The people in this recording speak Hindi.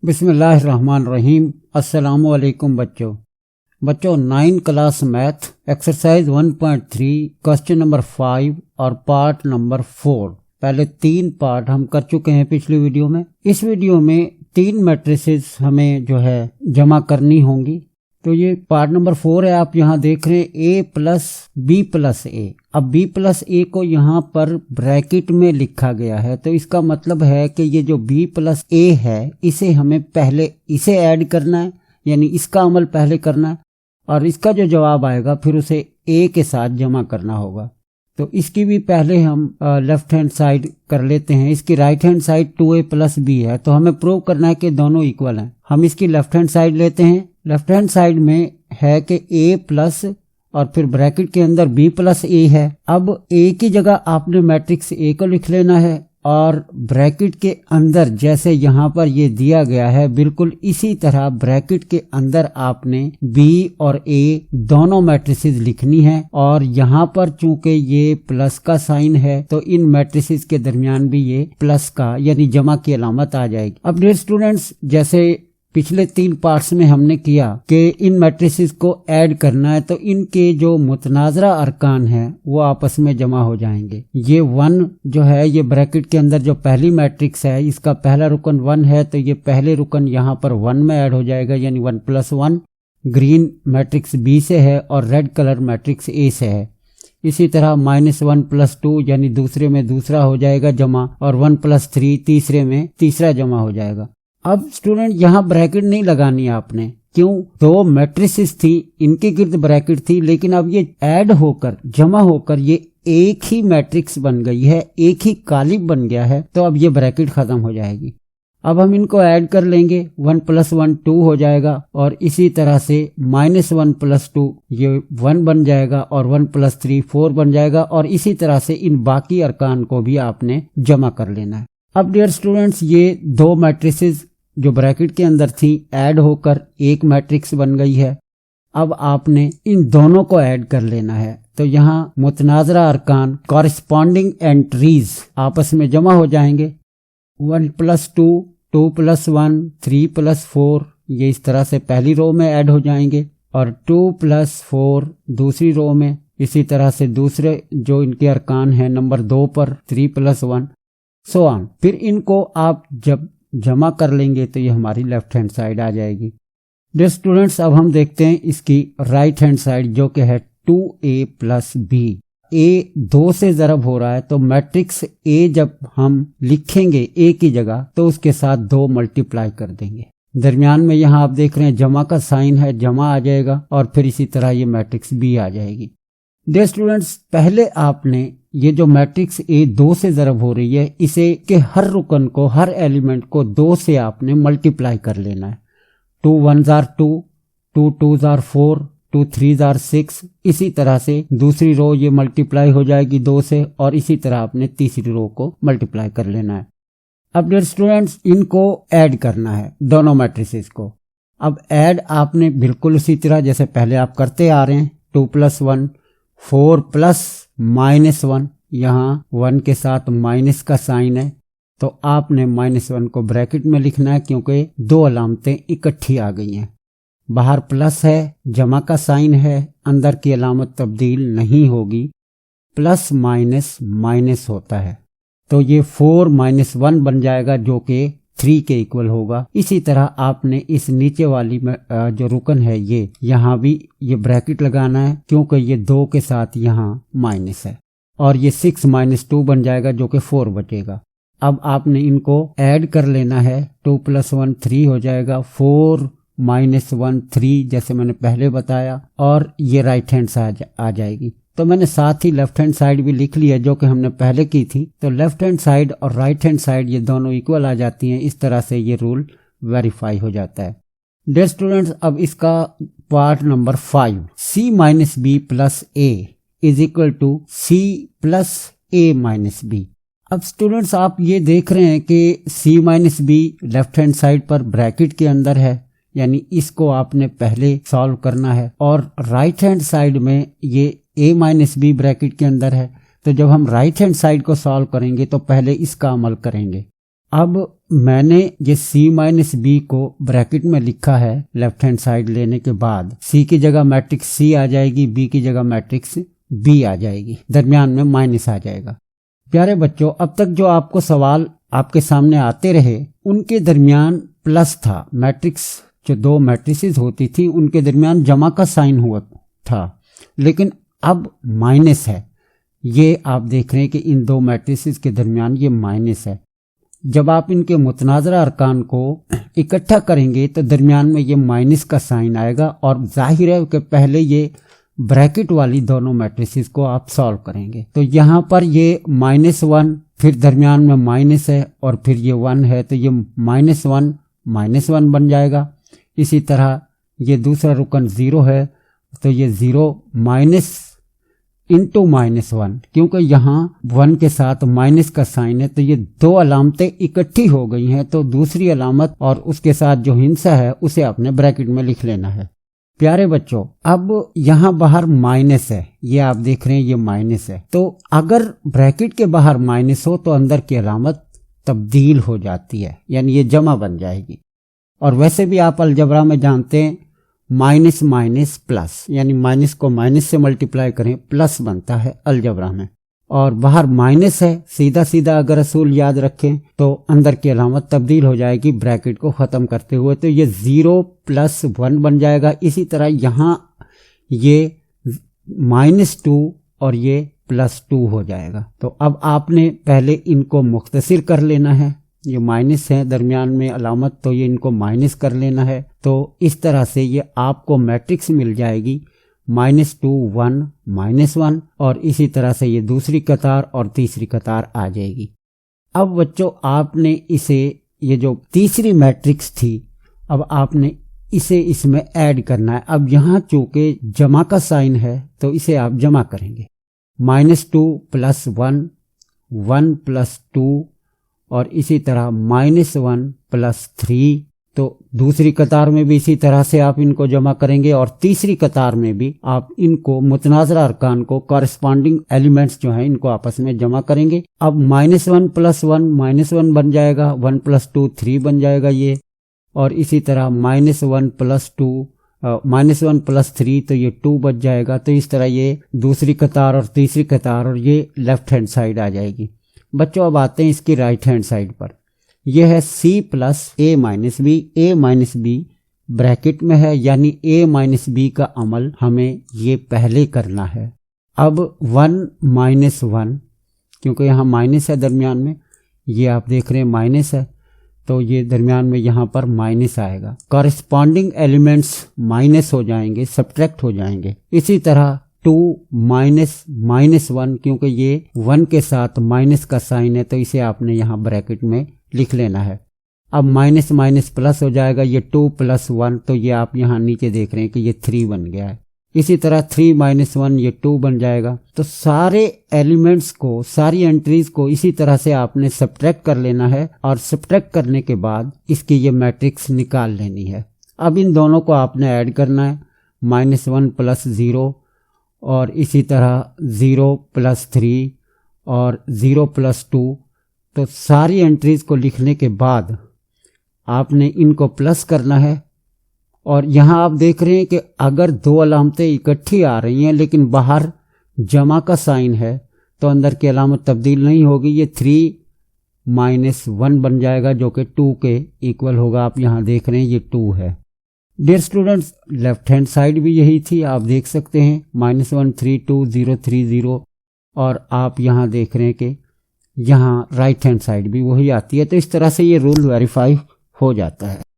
बिस्मिल्लाहिर्रहमानिर्रहीम। अस्सलामुअलैकुम बच्चों 9 class math exercise 1.3 question number 5 और पार्ट नंबर 4। पहले 3 पार्ट हम कर चुके हैं पिछली वीडियो में। इस वीडियो में 3 मैट्रिसेस हमें जो है जमा करनी होंगी। तो ये पार्ट नंबर 4 है। आप यहाँ देख रहे हैं a प्लस बी प्लस ए। अब b प्लस ए को यहाँ पर ब्रैकेट में लिखा गया है, तो इसका मतलब है कि ये जो b प्लस ए है इसे हमें पहले इसे ऐड करना है, यानी इसका अमल पहले करना है और इसका जो जवाब आएगा फिर उसे a के साथ जमा करना होगा। तो इसकी भी पहले हम लेफ्ट हैंड साइड कर लेते हैं। इसकी right hand side 2a plus b है, तो हमें प्रूव करना है कि दोनों इक्वल हैं। हम इसकी लेफ्ट हैंड साइड लेते हैं। लेफ्ट हैंड साइड में है कि a प्लस और फिर ब्रैकेट के अंदर b प्लस ए है। अब a की जगह आपने मैट्रिक्स a को लिख लेना है और ब्रैकेट के अंदर जैसे यहाँ पर ये दिया गया है बिल्कुल इसी तरह ब्रैकेट के अंदर आपने b और a दोनों मैट्रिसेस लिखनी है। और यहाँ पर चूंकि ये प्लस का साइन है तो इन मैट्रिसेस के दरमियान भी ये प्लस का यानी जमा की अलामत आ जाएगी। अब डियर स्टूडेंट्स, जैसे पिछले 3 पार्ट्स में हमने किया कि इन मैट्रिसेस को ऐड करना है, तो इनके जो मुतनाजरा अरकान हैं वो आपस में जमा हो जाएंगे। ये 1 जो है ये ब्रैकेट के अंदर जो पहली मैट्रिक्स है इसका पहला रुकन 1 है, तो ये पहले रुकन यहाँ पर 1 में ऐड हो जाएगा, यानी 1 प्लस 1। ग्रीन मैट्रिक्स बी से है और रेड कलर मैट्रिक्स ए से है। इसी तरह -1 प्लस 2 यानी दूसरे में दूसरा हो जाएगा जमा, और 1 प्लस 3 तीसरे में तीसरा जमा हो जाएगा। अब स्टूडेंट यहाँ ब्रैकेट नहीं लगानी है आपने, क्यों? 2 मैट्रिसेस थी, इनके गिर्द ब्रैकेट थी, लेकिन अब ये ऐड होकर जमा होकर ये एक ही मैट्रिक्स बन गई है, एक ही कालिब बन गया है, तो अब ये ब्रैकेट खत्म हो जाएगी। अब हम इनको ऐड कर लेंगे। 1 प्लस 1 2 हो जाएगा, और इसी तरह से -1 प्लस 2 ये 1 बन जाएगा, और 1 प्लस 3 4 बन जाएगा, और इसी तरह से इन बाकी अरकान को भी आपने जमा कर लेना है। अब डियर स्टूडेंट्स, ये 2 मैट्रिसेस जो ब्रैकेट के अंदर थी ऐड होकर एक मैट्रिक्स बन गई है। अब आपने इन दोनों को ऐड कर लेना है, तो यहाँ मुतनाजरा अरकान कॉरेस्पॉन्डिंग एंट्रीज आपस में जमा हो जाएंगे। 1 प्लस 2 2 प्लस 1 3 प्लस 4 ये इस तरह से पहली रो में ऐड हो जाएंगे, और 2 प्लस 4 दूसरी रो में। इसी तरह से दूसरे जो इनके अरकान हैं नंबर 2 पर 3 प्लस 1 सो ऑन। फिर इनको आप जब जमा कर लेंगे तो ये हमारी लेफ्ट हैंड साइड आ जाएगी। डियर स्टूडेंट्स, अब हम देखते हैं इसकी राइट हैंड साइड जो कि है 2a प्लस बी। a 2 से ज़रब हो रहा है, तो मैट्रिक्स a जब हम लिखेंगे a की जगह तो उसके साथ 2 मल्टीप्लाई कर देंगे। दरमियान में यहाँ आप देख रहे हैं जमा का साइन है, जमा आ जाएगा, और फिर इसी तरह ये मैट्रिक्स b आ जाएगी। डियर स्टूडेंट्स, पहले आपने ये जो मैट्रिक्स A 2 से ज़रब हो रही है इसे के हर रुकन को, हर एलिमेंट को 2 से आपने मल्टीप्लाई कर लेना है। 2 1s are 2, 2 2s are 4, 2 3s are 6। इसी तरह से दूसरी रो ये मल्टीप्लाई हो जाएगी 2 से, और इसी तरह आपने तीसरी रो को मल्टीप्लाई कर लेना है। अब डियर स्टूडेंट्स, इनको ऐड करना है दोनों मैट्रिसेस को। अब ऐड आपने बिल्कुल उसी तरह जैसे पहले आप करते आ रहे हैं। 2 प्लस 1 4 प्लस -1, यहाँ 1 के साथ माइनस का साइन है, तो आपने -1 को ब्रैकेट में लिखना है, क्योंकि 2 अलामतें इकट्ठी आ गई हैं। बाहर प्लस है, जमा का साइन है, अंदर की अलामत तब्दील नहीं होगी, प्लस माइनस माइनस होता है, तो ये 4 - 1 बन जाएगा जो कि 3 के इक्वल होगा। इसी तरह आपने इस नीचे वाली जो रुकन है ये यहाँ भी ये ब्रैकेट लगाना है, क्योंकि ये 2 के साथ यहाँ माइनस है, और ये 6 - 2 बन जाएगा जो कि 4 बचेगा। अब आपने इनको ऐड कर लेना है। 2 प्लस 1 3 हो जाएगा, 4 - 1 3 जैसे मैंने पहले बताया, और ये राइट हैंड साइड आ जाएगी। तो मैंने साथ ही लेफ्ट हैंड साइड भी लिख ली है जो कि हमने पहले की थी। तो लेफ्ट हैंड साइड और राइट हैंड साइड ये दोनों इक्वल आ जाती हैं। इस तरह से ये रूल वेरीफाई हो जाता है। डियर स्टूडेंट्स, अब इसका part number 5, c minus b plus a is equal to c plus a minus b. अब स्टूडेंट्स, आप ये देख रहे हैं कि c minus b left hand side पर ब्रैकेट के अंदर है, यानी इसको आपने पहले सॉल्व करना है, और राइट हैंड साइड में ये a माइनस बी ब्रैकेट के अंदर है। तो जब हम राइट हैंड साइड को सॉल्व करेंगे तो पहले इसका अमल करेंगे। अब मैंने ये c माइनस बी को ब्रैकेट में लिखा है लेफ्ट हैंड साइड लेने के बाद c की जगह मैट्रिक्स c आ जाएगी, b की जगह मैट्रिक्स b आ जाएगी, दरमियान में माइनस आ जाएगा। प्यारे बच्चों, अब तक जो आपको सवाल आपके सामने आते रहे उनके दरमियान प्लस था। मैट्रिक्स जो दो मैट्रिसेस होती थी उनके दरमियान जमा का साइन हुआ था, लेकिन अब माइनस है। ये आप देख रहे हैं कि इन दो मैट्रिसेस के दरमियान ये माइनस है। जब आप इनके मुतनाज़रा अरकान को इकट्ठा करेंगे तो दरमियान में ये माइनस का साइन आएगा और जाहिर है कि पहले ये ब्रैकेट वाली दोनों मैट्रिसेस को आप सॉल्व करेंगे। तो यहाँ पर ये -1, फिर दरमियान में माइनस है और फिर ये 1 है, तो ये -1 बन जाएगा। इसी तरह ये दूसरा रुकन 0 है, तो ये 0 माइनस इंटू -1, क्योंकि यहाँ 1 के साथ माइनस का साइन है, तो ये दो अलामतें इकट्ठी हो गई हैं। तो दूसरी अलामत और उसके साथ जो हिंसा है उसे आपने ब्रैकेट में लिख लेना है। प्यारे बच्चों, अब यहाँ बाहर माइनस है, ये आप देख रहे हैं ये माइनस है। तो अगर ब्रैकेट के बाहर माइनस हो तो अंदर की अलामत तब्दील हो जाती है, यानी ये जमा बन जाएगी। और वैसे भी आप अलजबरा में जानते हैं माइनस माइनस प्लस, यानी माइनस को माइनस से मल्टीप्लाई करें प्लस बनता है अलजबरा में। और बाहर माइनस है, सीधा सीधा अगर असूल याद रखें तो अंदर की अलामत तब्दील हो जाएगी ब्रैकेट को ख़त्म करते हुए, तो ये 0 + 1 बन जाएगा। इसी तरह यहाँ ये -2 और ये +2 हो जाएगा। तो अब आपने पहले इनको मुख्तसर कर लेना है, ये माइनस है दरमियान में अलामत, तो ये इनको माइनस कर लेना है। तो इस तरह से ये आपको मैट्रिक्स मिल जाएगी -2 1 -1, और इसी तरह से ये दूसरी कतार और तीसरी कतार आ जाएगी। अब बच्चों आपने इसे, ये जो तीसरी मैट्रिक्स थी, अब आपने इसे इसमें ऐड करना है। अब यहाँ चूंकि जमा का साइन है तो इसे आप जमा करेंगे। -2 + 1 1 + 2 और इसी तरह -1 + 3। तो दूसरी कतार में भी इसी तरह से आप इनको जमा करेंगे और तीसरी कतार में भी आप इनको मुतनाज़रा अरकान को कॉरेस्पॉन्डिंग एलिमेंट्स जो हैं इनको आपस में जमा करेंगे। अब -1 + 1 -1 बन जाएगा, 1 + 2 3 बन जाएगा ये, और इसी तरह -1 + 2 -1 + 3 तो ये 2 बच जाएगा। तो इस तरह ये दूसरी कतार और तीसरी कतार और ये लेफ्ट हैंड साइड आ जाएगी। बच्चों अब आते हैं इसकी राइट हैंड साइड पर। यह है c + a - b ब्रैकेट में है, यानी a - b का अमल हमें ये पहले करना है। अब 1 - 1, क्योंकि यहाँ माइनस है दरमियान में, ये आप देख रहे हैं माइनस है, तो ये दरमियान में यहाँ पर माइनस आएगा। कॉरेस्पॉन्डिंग एलिमेंट्स माइनस हो जाएंगे, सब्ट्रैक्ट हो जाएंगे। इसी तरह 2 - -1, क्योंकि ये 1 के साथ माइनस का साइन है, तो इसे आपने यहाँ ब्रैकेट में लिख लेना है। अब माइनस माइनस प्लस हो जाएगा, ये 2 + 1, तो ये आप यहाँ नीचे देख रहे हैं कि ये 3 बन गया है। इसी तरह 3 - 1 ये 2 बन जाएगा। तो सारे एलिमेंट्स को, सारी एंट्रीज को इसी तरह से आपने सब्ट्रैक्ट कर लेना है, और सब्ट्रैक्ट करने के बाद इसकी ये मैट्रिक्स निकाल लेनी है। अब इन दोनों को आपने ऐड करना है, -1 + 0 और इसी तरह 0 + 3 और 0 + 2। तो सारी एंट्रीज को लिखने के बाद आपने इनको प्लस करना है। और यहाँ आप देख रहे हैं कि अगर दो अलामतें इकट्ठी आ रही हैं लेकिन बाहर जमा का साइन है तो अंदर की अलामत तब्दील नहीं होगी, ये 3 - 1 बन जाएगा जो कि 2 के इक्वल होगा। आप यहाँ देख रहे हैं ये 2 है। Dear students, left hand side भी यही थी, आप देख सकते हैं -1 3 2 0 3 0, और आप यहाँ देख रहे हैं कि यहाँ राइट हैंड साइड भी वही आती है। तो इस तरह से ये रूल वेरीफाई हो जाता है।